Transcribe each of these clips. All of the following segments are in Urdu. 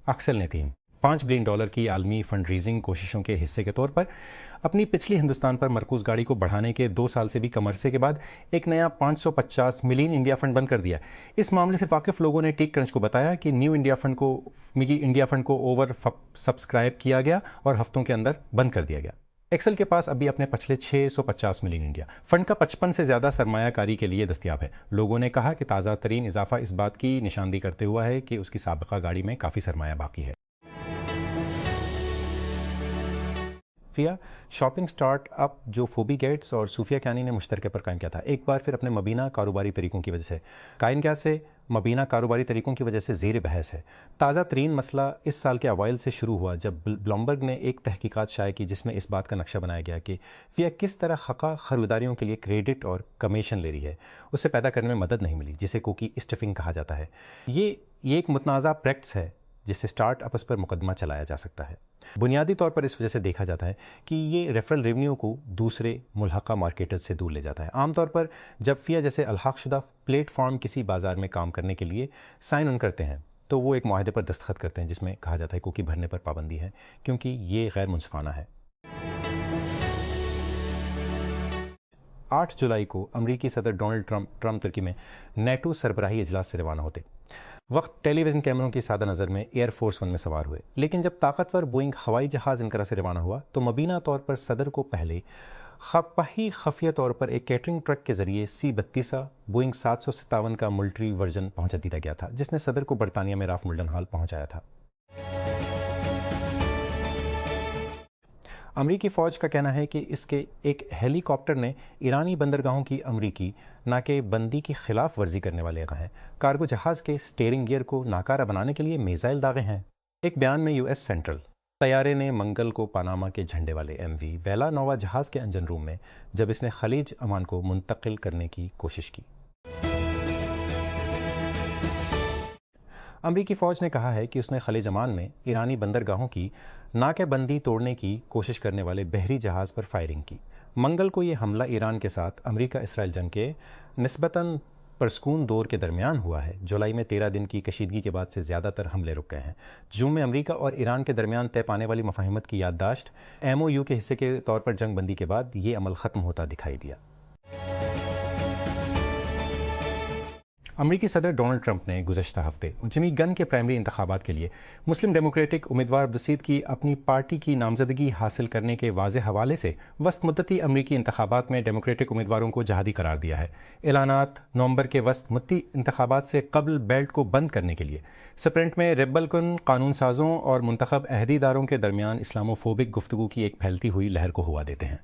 اکسل نے $5 بلین کی عالمی فنڈ ریزنگ کوششوں کے حصے کے طور پر اپنی پچھلی ہندوستان پر مرکوز گاڑی کو بڑھانے کے 2 سال سے بھی کم عرصے کے بعد ایک نیا $550 ملین انڈیا فنڈ بند کر دیا۔ اس معاملے سے واقف لوگوں نے ٹیک کرنچ کو بتایا کہ نیو انڈیا فنڈ کو اوور سبسکرائب کیا گیا اور ہفتوں کے اندر بند کر دیا گیا۔ ایکسل کے پاس ابھی اپنے پچھلے 650 ملین انڈیا فنڈ کا 55 سے زیادہ سرمایہ کاری کے لیے دستیاب ہے۔ لوگوں نے کہا کہ تازہ ترین اضافہ اس بات کی نشاندہی کرتے ہوا ہے کہ اس کی سابقہ گاڑی میں کافی سرمایہ باقی ہے۔ فیا شاپنگ سٹارٹ اپ جو فوبی گیٹس اور صوفیہ کیانی نے مشترکے پر قائم کیا تھا، ایک بار پھر اپنے مبینہ کاروباری طریقوں کی وجہ سے قائم کیا سے مبینہ کاروباری طریقوں کی وجہ سے زیر بحث ہے۔ تازہ ترین مسئلہ اس سال کے اوائل سے شروع ہوا جب بلومبرگ نے ایک تحقیقات شائع کی جس میں اس بات کا نقشہ بنایا گیا کہ فیا کس طرح خقا خریداریوں کے لیے کریڈٹ اور کمیشن لے رہی ہے۔ اسے پیدا کرنے میں مدد نہیں ملی، جسے کوکی اسٹفنگ کہا جاتا ہے۔ یہ ایک متنازع پریکٹس ہے جس سے سٹارٹ اپس پر مقدمہ چلایا جا سکتا ہے۔ بنیادی طور پر اس وجہ سے دیکھا جاتا ہے کہ یہ ریفرل ریونیو کو دوسرے ملحقہ مارکیٹرز سے دور لے جاتا ہے۔ عام طور پر جب فیا جیسے الحاق شدہ پلیٹ فارم کسی بازار میں کام کرنے کے لیے سائن ان کرتے ہیں تو وہ ایک معاہدے پر دستخط کرتے ہیں جس میں کہا جاتا ہے کوکی بھرنے پر پابندی ہے، کیونکہ یہ غیر منصفانہ ہے۔ 8 جولائی کو امریکی صدر ڈونلڈ ٹرمپ ترکی میں نیٹو سربراہی اجلاس سے روانہ ہوتے وقت ٹیلی ویژن کیمروں کی سادہ نظر میں ایئر فورس 1 میں سوار ہوئے، لیکن جب طاقتور بوئنگ ہوائی جہاز انقرہ سے روانہ ہوا تو مبینہ طور پر صدر کو پہلے خفیہ طور پر ایک کیٹرنگ ٹرک کے ذریعے C-32 بوئنگ 757 کا ملٹری ورژن پہنچا دیا گیا تھا جس نے صدر کو برطانیہ میں رالف ملڈن ہال پہنچایا تھا۔ امریکی فوج کا کہنا ہے کہ اس کے ایک ہیلی کاپٹر نے ایرانی بندرگاہوں کی امریکی ناکے بندی کی خلاف ورزی کرنے والے ہیں۔ کارگو جہاز کے سٹیئرنگ گیئر کو ناکارہ بنانے کے لیے میزائل داغے ہیں۔ ایک بیان میں US سینٹرل طیارے نے منگل کو پاناما کے جھنڈے والے MV ویلا نووا جہاز کے انجن روم میں جب اس نے خلیج عمان کو منتقل کرنے کی کوشش کی۔ امریکی فوج نے کہا ہے کہ اس نے خلیج عمان میں ایرانی بندرگاہوں کی ناکہ بندی توڑنے کی کوشش کرنے والے بحری جہاز پر فائرنگ کی۔ منگل کو یہ حملہ ایران کے ساتھ امریکہ اسرائیل جنگ کے نسبتاً پرسکون دور کے درمیان ہوا ہے۔ جولائی میں 13 دن کی کشیدگی کے بعد سے زیادہ تر حملے رک گئے ہیں۔ جون میں امریکہ اور ایران کے درمیان طے پانے والی مفاہمت کی یادداشت MOU کے حصے کے طور پر جنگ بندی کے بعد یہ عمل ختم ہوتا دکھائی دیا۔ امریکی صدر ڈونلڈ ٹرمپ نے گزشتہ ہفتے جمی گن کے پرائمری انتخابات کے لیے مسلم ڈیموکریٹک امیدوار عبدالسید کی اپنی پارٹی کی نامزدگی حاصل کرنے کے واضح حوالے سے وسط مدتی امریکی انتخابات میں ڈیموکریٹک امیدواروں کو جہادی قرار دیا ہے۔ اعلانات نومبر کے وسط مدتی انتخابات سے قبل بیلٹ کو بند کرنے کے لیے سپرنٹ میں ریپبلکن قانون سازوں اور منتخب عہدیداروں کے درمیان اسلاموفوبک گفتگو کی ایک پھیلتی ہوئی لہر کو ہوا دیتے ہیں۔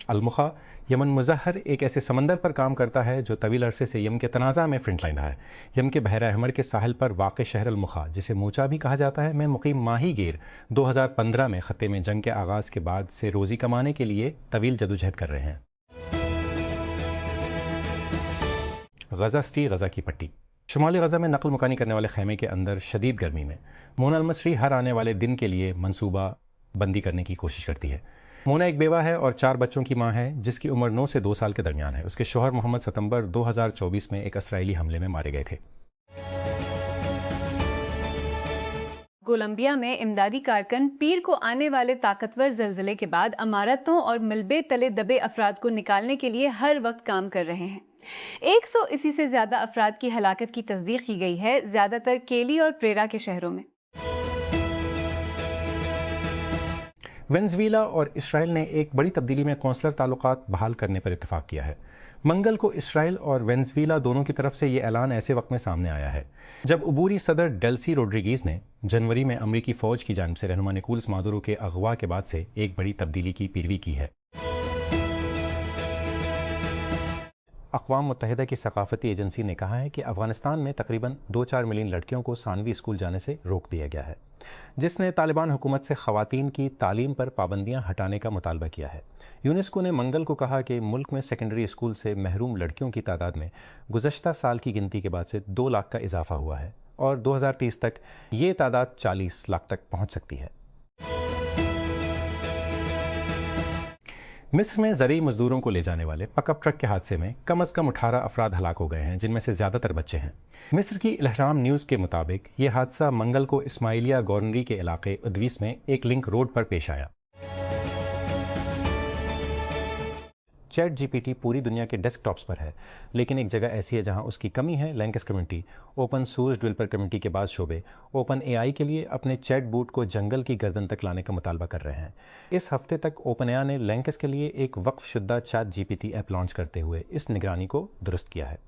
المخا یمن مظہر ایک ایسے سمندر پر کام کرتا ہے جو طویل عرصے سے یم کے تنازع میں فرنٹ لائن رہا ہے۔ یم کے بحیرہ احمر کے ساحل پر واقع شہر المخا، جسے موچا بھی کہا جاتا ہے، میں مقیم ماہی گیر 2015 میں خطے میں جنگ کے آغاز کے بعد سے روزی کمانے کے لیے طویل جدوجہد کر رہے ہیں۔ غزہ سٹی، غزہ کی پٹی۔ شمالی غزہ میں نقل مکانی کرنے والے خیمے کے اندر شدید گرمی میں مونا المصری ہر آنے والے دن کے لیے منصوبہ بندی کرنے کی کوشش کرتی ہے۔ مونا ایک بیوہ ہے اور 4 بچوں کی ماں ہے جس کی عمر 9 سے 2 سال کے درمیان ہے۔ اس کے شوہر محمد ستمبر 2024 میں ایک اسرائیلی حملے میں مارے گئے تھے۔ کولمبیا میں امدادی کارکن پیر کو آنے والے طاقتور زلزلے کے بعد عمارتوں اور ملبے تلے دبے افراد کو نکالنے کے لیے ہر وقت کام کر رہے ہیں۔ 180 سے زیادہ افراد کی ہلاکت کی تصدیق کی گئی ہے، زیادہ تر کیلی اور پریرا کے شہروں میں۔ وینزویلا اور اسرائیل نے ایک بڑی تبدیلی میں قونصلر تعلقات بحال کرنے پر اتفاق کیا ہے۔ منگل کو اسرائیل اور وینزویلا دونوں کی طرف سے یہ اعلان ایسے وقت میں سامنے آیا ہے جب عبوری صدر ڈیلسی روڈریگیز نے جنوری میں امریکی فوج کی جانب سے رہنما نکولس مادورو کے اغوا کے بعد سے ایک بڑی تبدیلی کی پیروی کی ہے۔ اقوام متحدہ کی ثقافتی ایجنسی نے کہا ہے کہ افغانستان میں تقریباً 2-4 ملین لڑکیوں کو ثانوی اسکول جانے سے روک دیا گیا ہے، جس نے طالبان حکومت سے خواتین کی تعلیم پر پابندیاں ہٹانے کا مطالبہ کیا ہے۔ یونیسکو نے منگل کو کہا کہ ملک میں سیکنڈری اسکول سے محروم لڑکیوں کی تعداد میں گزشتہ سال کی گنتی کے بعد سے 2 لاکھ کا اضافہ ہوا ہے اور 2030 تک یہ تعداد 40 لاکھ تک پہنچ سکتی ہے۔ مصر میں زرعی مزدوروں کو لے جانے والے پک اپ ٹرک کے حادثے میں کم از کم 18 افراد ہلاک ہو گئے ہیں، جن میں سے زیادہ تر بچے ہیں۔ مصر کی الاہرام نیوز کے مطابق یہ حادثہ منگل کو اسماعیلیہ گورنری کے علاقے ادویس میں ایک لنک روڈ پر پیش آیا۔ چیٹ جی پی ٹی پوری دنیا کے ڈیسک ٹاپس پر ہے، لیکن ایک جگہ ایسی ہے جہاں اس کی کمی ہے۔ Linux community, open source developer community کے بعض شعبے اوپن اے آئی کے لیے اپنے چیٹ بوٹ کو جنگل کی گردن تک لانے کا مطالبہ کر رہے ہیں۔ اس ہفتے تک اوپن اے آئی نے لینکس کے لیے ایک وقف شدہ chat G P T app launch کرتے ہوئے اس نگرانی کو درست کیا ہے۔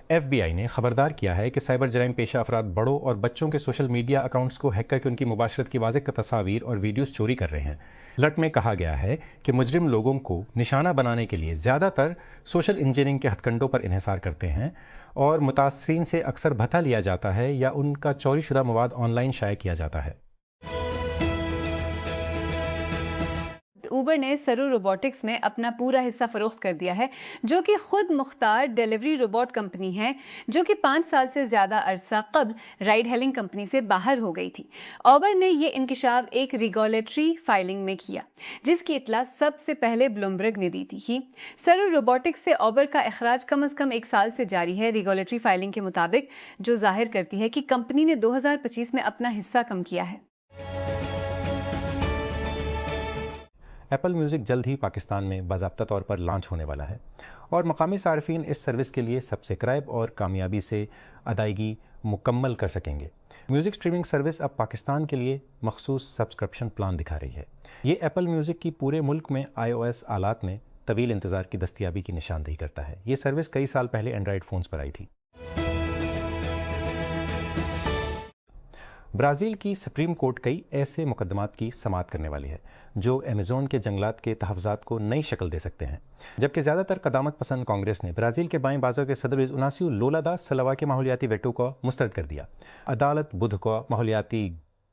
ایف بی آئی نے خبردار کیا ہے کہ سائبر جرائم پیشہ افراد بڑوں اور بچوں کے سوشل میڈیا اکاؤنٹس کو ہیک کر کے ان کی مباشرت کی واضح تصاویر اور ویڈیوز چوری کر رہے ہیں۔ الرٹ میں کہا گیا ہے کہ مجرم لوگوں کو نشانہ بنانے کے لیے زیادہ تر سوشل انجینئرنگ کے ہتھ کنڈوں پر انحصار کرتے ہیں اور متاثرین سے اکثر بھتہ لیا جاتا ہے یا ان کا چوری شدہ مواد آن لائن شائع کیا جاتا ہے۔ اوبر نے سرو روبوٹکس میں اپنا پورا حصہ فروخت کر دیا ہے، جو کہ خود مختار ڈیلیوری روبوٹ کمپنی ہے جو کہ 5 سال سے زیادہ عرصہ قبل رائڈ ہیلنگ کمپنی سے باہر ہو گئی تھی۔ اوبر نے یہ انکشاف ایک ریگولیٹری فائلنگ میں کیا، جس کی اطلاع سب سے پہلے بلومبرگ نے دی تھی۔ سرو روبوٹکس سے اوبر کا اخراج کم از کم 1 سال سے جاری ہے، ریگولیٹری فائلنگ کے مطابق، جو ظاہر کرتی ہے کہ کمپنی نے 2025 میں اپنا حصہ کم کیا ہے۔ ایپل میوزک جلد ہی پاکستان میں باضابطہ طور پر لانچ ہونے والا ہے اور مقامی صارفین اس سروس کے لیے سبسکرائب اور کامیابی سے ادائیگی مکمل کر سکیں گے۔ میوزک اسٹریمنگ سروس اب پاکستان کے لیے مخصوص سبسکرپشن پلان دکھا رہی ہے۔ یہ ایپل میوزک کی پورے ملک میں آئی او ایس آلات میں طویل انتظار کی دستیابی کی نشاندہی کرتا ہے۔ یہ سروس کئی سال پہلے اینڈرائڈ فونز پر آئی تھی۔ برازیل کی سپریم کورٹ کئی ایسے مقدمات کی سماعت کرنے والی ہے جو ایمیزون کے جنگلات کے تحفظات کو نئی شکل دے سکتے ہیں، جبکہ زیادہ تر قدامت پسند کانگریس نے برازیل کے بائیں بازو کے صدر اناسیو لولا دا سلوا کے ماحولیاتی ویٹو کو مسترد کر دیا۔ عدالت بدھ کو ماحولیاتی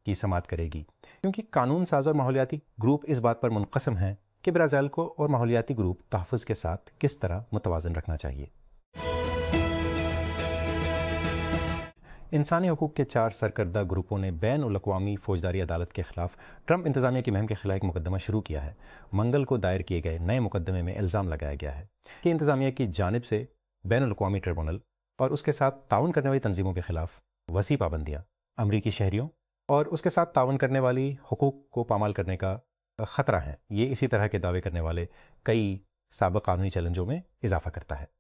کی سماعت کرے گی، کیونکہ قانون ساز اور ماحولیاتی گروپ اس بات پر منقسم ہیں کہ برازیل کو اور ماحولیاتی گروپ تحفظ کے ساتھ کس طرح متوازن رکھنا چاہیے۔ انسانی حقوق کے 4 سرکردہ گروپوں نے بین الاقوامی فوجداری عدالت کے خلاف ٹرمپ انتظامیہ کی مہم کے خلاف ایک مقدمہ شروع کیا ہے۔ منگل کو دائر کیے گئے نئے مقدمے میں الزام لگایا گیا ہے کہ انتظامیہ کی جانب سے بین الاقوامی ٹریبونل اور اس کے ساتھ تعاون کرنے والی تنظیموں کے خلاف وسیع پابندیاں، امریکی شہریوں اور اس کے ساتھ تعاون کرنے والی حقوق کو پامال کرنے کا خطرہ ہیں۔ یہ اسی طرح کے دعوے کرنے والے کئی سابق قانونی چیلنجوں میں اضافہ کرتا ہے۔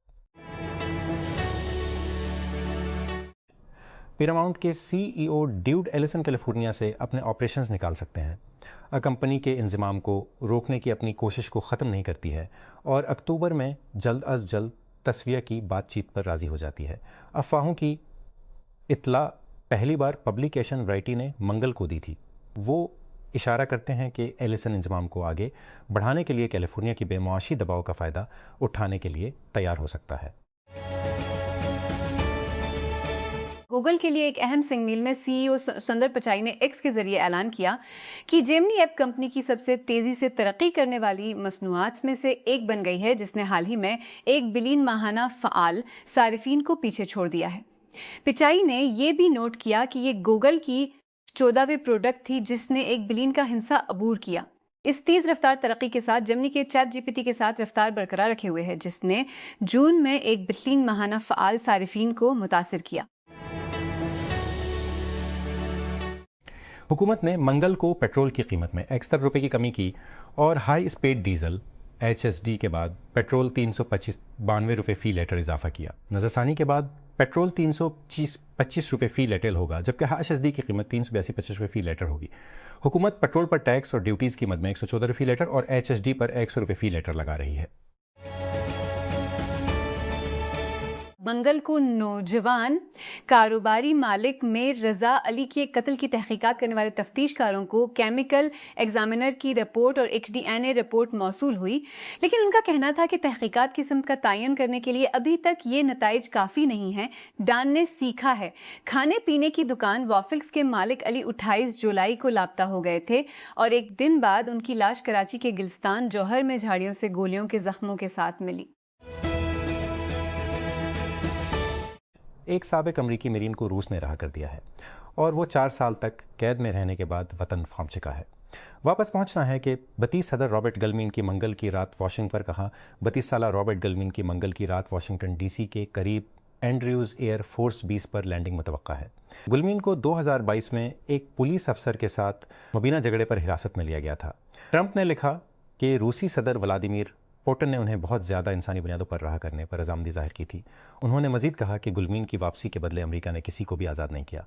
پیراماؤنٹ کے سی ای او ڈیوڈ ایلیسن کیلیفورنیا سے اپنے آپریشنز نکال سکتے ہیں۔ کمپنی کے انضمام کو روکنے کی اپنی کوشش کو ختم نہیں کرتی ہے اور اکتوبر میں جلد از جلد تسویہ کی بات چیت پر راضی ہو جاتی ہے۔ افواہوں کی اطلاع پہلی بار پبلیکیشن ورائٹی نے منگل کو دی تھی۔ وہ اشارہ کرتے ہیں کہ ایلیسن انضمام کو آگے بڑھانے کے لیے کیلیفورنیا کی بے معاشی دباؤ کا فائدہ اٹھانے کے لیے تیار ہو سکتا ہے۔ گوگل کے لیے ایک اہم سنگ میل میں سی ای او سندر پچائی نے ایکس کے ذریعے اعلان کیا کہ جیمنی ایپ کمپنی کی سب سے تیزی سے ترقی کرنے والی مصنوعات میں سے ایک بن گئی ہے، جس نے حال ہی میں 1 بلین ماہانہ فعال صارفین کو پیچھے چھوڑ دیا ہے۔ پچائی نے یہ بھی نوٹ کیا کہ یہ گوگل کی 14ویں پروڈکٹ تھی جس نے 1 بلین کا ہنسا عبور کیا۔ اس تیز رفتار ترقی کے ساتھ جیمنی کے چیٹ جی پی ٹی کے ساتھ رفتار برقرار رکھے ہوئے ہے، جس نے جون میں 1 بلین ماہانہ فعال صارفین کو متاثر کیا۔ حکومت نے منگل کو پیٹرول کی قیمت میں 71 کی کمی کی اور high speed diesel H S D کے بعد پیٹرول 392 روپے فی لیٹر اضافہ کیا۔ نظر ثانی کے بعد پیٹرول 325 روپے فی لیٹر ہوگا، جبکہ ایچ ایس ڈی کی قیمت 382 روپے فی لیٹر ہوگی۔ حکومت پیٹرول پر ٹیکس اور ڈیوٹیز کی مد میں 114 روپے فی لیٹر اور ایچ ایس ڈی پر 100 روپے فی لیٹر لگا رہی ہے۔ منگل کو نوجوان کاروباری مالک میر رضا علی کے قتل کی تحقیقات کرنے والے تفتیش کاروں کو کیمیکل ایگزامینر کی رپورٹ اور ایچ ڈی این اے رپورٹ موصول ہوئی، لیکن ان کا کہنا تھا کہ تحقیقات کی سمت کا تعین کرنے کے لیے ابھی تک یہ نتائج کافی نہیں ہیں۔ ڈان نے سیکھا ہے۔ کھانے پینے کی دکان وافلز کے مالک علی 28 جولائی کو لاپتہ ہو گئے تھے اور ایک دن بعد ان کی لاش کراچی کے گلستان جوہر میں جھاڑیوں سے گولیوں کے زخموں کے ساتھ ملی۔ ایک سابق امریکی میرین کو روس نے رہا کر دیا ہے اور وہ 4 سال تک قید میں رہنے کے بعد وطن پھانپ چکا ہے۔ واپس پہنچنا ہے کہ 32 صدر رابرٹ گلمین کی منگل کی رات واشنگٹن پر کہا 32 سالہ رابرٹ گلمین کی منگل کی رات واشنگٹن ڈی سی کے قریب اینڈریوز ایئر فورس 20 پر لینڈنگ متوقع ہے۔ گلمین کو 2022 میں ایک پولیس افسر کے ساتھ مبینہ جھگڑے پر حراست میں لیا گیا تھا۔ ٹرمپ نے لکھا کہ روسی صدر ولادیمیر پوٹن نے انہیں بہت زیادہ انسانی بنیادوں پر رہا کرنے پر رضامندی ظاہر کی تھی۔ انہوں نے مزید کہا کہ گلمین کی واپسی کے بدلے امریکہ نے کسی کو بھی آزاد نہیں کیا۔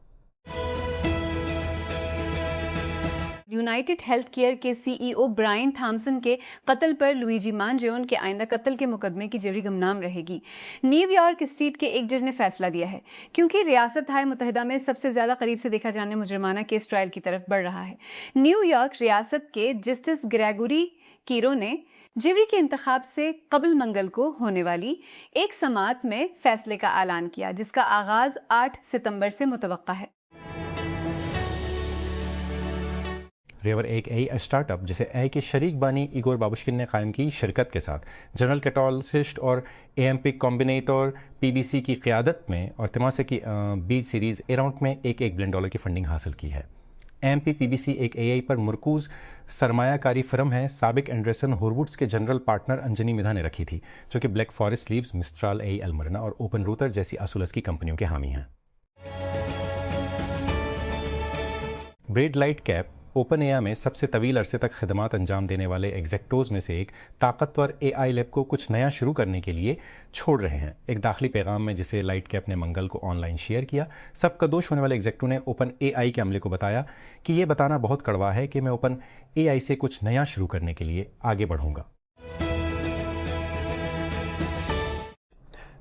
یونائٹڈ ہیلتھ کیئر کے سی ای او برائن تھامسن کے قتل پر لوئیجی مانجیون کے آئندہ قتل کے مقدمے کی جری گمنام رہے گی۔ نیو یارک اسٹیٹ کے ایک جج نے فیصلہ دیا ہے کیونکہ ریاست ہائے متحدہ میں سب سے زیادہ قریب سے دیکھا جانے مجرمانہ کیس ٹرائل کی طرف بڑھ رہا ہے۔ نیو یارک ریاست کے جسٹس گریگوری کیرو نے جیوری کے انتخاب سے قبل منگل کو ہونے والی ایک سماعت میں فیصلے کا اعلان کیا، جس کا آغاز 8 ستمبر سے متوقع ہے۔ ریور ایک اے اسٹارٹ اپ جسے اے کے شریک بانی ایگور بابوشکن نے قائم کی شرکت کے ساتھ جنرل کیٹالسسٹ اور A M P کمبینیٹور P B C کی قیادت میں اور تماسا کی بی سیریز اراؤنڈ میں $1 بلین کی فنڈنگ حاصل کی ہے۔ A M P B C ایک اے آئی پر مرکوز سرمایہ کاری فرم ہے۔ سابق اینڈرسن ہوروڈز کے جنرل پارٹنر انجنی مدھا نے رکھی تھی، جو کہ بلیک فارسٹ لیوز، مسٹرال اے المرنا اور اوپن روتر جیسی اسولس کی کمپنیوں کے حامی ہیں۔ بریڈ لائٹ کیپ اوپن اے آئی میں سب سے طویل عرصے تک خدمات انجام دینے والے ایگزیکٹوز میں سے ایک طاقتور اے آئی لیب کو کچھ نیا شروع کرنے کے لیے چھوڑ رہے ہیں۔ ایک داخلی پیغام میں جسے لائٹ کیپ نے منگل کو آن لائن شیئر کیا، سب کدوش ہونے والے ایگزیکٹو نے اوپن اے آئی کے عملے کو بتایا کہ یہ بتانا بہت کڑوا ہے کہ میں اوپن اے آئی سے کچھ نیا شروع کرنے کے لیے آگے بڑھوں گا۔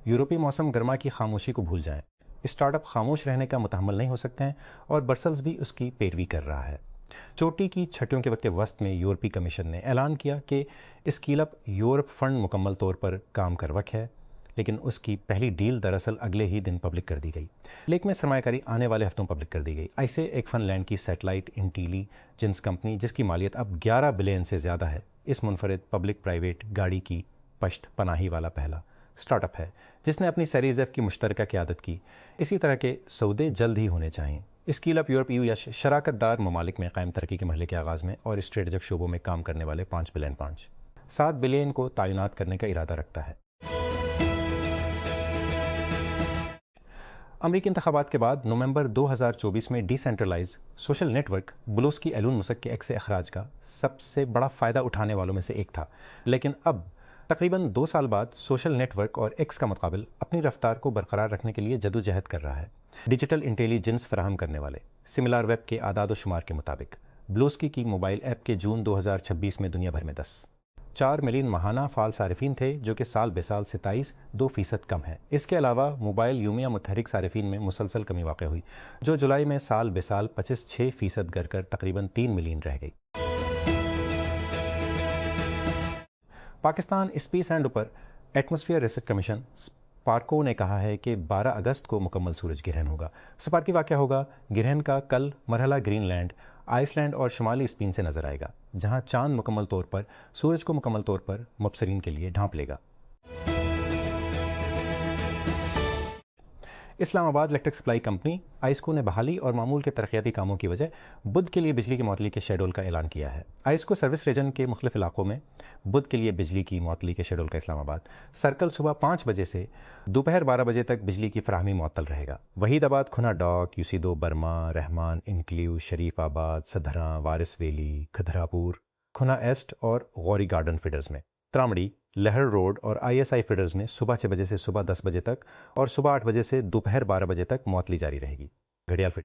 یورپی موسم گرما کی خاموشی کو بھول جائیں۔ اسٹارٹ اپ خاموش رہنے کا متحمل نہیں ہو سکتے ہیں اور برسلز بھی اس کی پیروی کر رہا ہے۔ چوٹی کی چھٹیوں کے وقت کے وسط میں یورپی کمیشن نے اعلان کیا کہ اسکیل اپ یورپ فنڈ مکمل طور پر کام کر وقت ہے، لیکن اس کی پہلی ڈیل دراصل اگلے ہی دن پبلک کر دی گئی۔ لیک میں سرمایہ کاری آنے والے ہفتوں پبلک کر دی گئی۔ ایسے ایک فن لینڈ کی سیٹلائٹ انٹیلی جنس کمپنی جس کی مالیت اب 11 بلین سے زیادہ ہے، اس منفرد پبلک پرائیویٹ گاڑی کی پشت پناہی والا پہلا اسٹارٹ اپ ہے جس نے اپنی سیریز ایف کی مشترکہ قیادت کی۔ اسی طرح کے سودے جلد ہی ہونے چاہئیں۔ اسکیل اپ یورپ یا شراکت دار ممالک میں قائم ترقی کے مرحلے کے آغاز میں اور اسٹریٹجک شعبوں میں کام کرنے والے 5 بلین 7 بلین کو تعینات کرنے کا ارادہ رکھتا ہے۔ امریکی انتخابات کے بعد نومبر 2024 میں decentralize social network Bluesky Elon Musk کے ایکس سے اخراج کا سب سے بڑا فائدہ اٹھانے والوں میں سے ایک تھا، لیکن اب تقریباً 2 سال بعد سوشل نیٹ ورک اور ایکس کا متقابل اپنی رفتار کو برقرار رکھنے کے لیے جدوجہد کر رہا ہے۔ ڈیجیٹل انٹیلیجنس فراہم کرنے والے سملار ویب کے اعداد و شمار کے مطابق بلوسکی کی موبائل ایپ کے جون 2026 میں دنیا بھر میں 4 ملین ماہانہ فعال صارفین تھے، جو کہ سال بے سال 27.2% کم ہے۔ اس کے علاوہ موبائل یومیہ متحرک صارفین میں مسلسل کمی واقع ہوئی، جو جولائی میں سال بے سال 25.6% گر کر تقریباً 3 ملین رہ گئی۔ پاکستان اسپیس اینڈ اوپر ایٹماسفیئر ریسرچ کمیشن سپارکو نے کہا ہے کہ 12 اگست کو مکمل سورج گرہن ہوگا۔ سپارکی واقع ہوگا گرہن کا کل مرحلہ گرین لینڈ، آئس لینڈ اور شمالی اسپین سے نظر آئے گا، جہاں چاند مکمل طور پر سورج کو مکمل طور پر مبصرین کے لیے ڈھانپ لے گا۔ اسلام آباد الیکٹرک سپلائی کمپنی آئسکو نے بحالی اور معمول کے ترقیاتی کاموں کی وجہ بدھ کے لیے بجلی کی معطلی کے شیڈول کا اعلان کیا ہے۔ آئسکو سروس ریجن کے مختلف علاقوں میں بدھ کے لیے بجلی کی معطلی کے شیڈول کا اسلام آباد سرکل صبح 5 بجے سے دوپہر 12 بجے تک بجلی کی فراہمی معطل رہے گا۔ وحید آباد، کھنا ڈاک، UC2 برما، رحمان انکلیو، شریف آباد، سدھراں، وارس ویلی، کھدرا پور، کھنا ایسٹ اور غوری گارڈن فیڈرز میں، ترامڑی، لہر روڈ اور ISI فیڈرز میں صبح 6 بجے سے صبح 10 بجے تک اور صبح 8 بجے سے دوپہر 12 بجے تک معطلی جاری رہے گی۔ گھڑیال فیڈر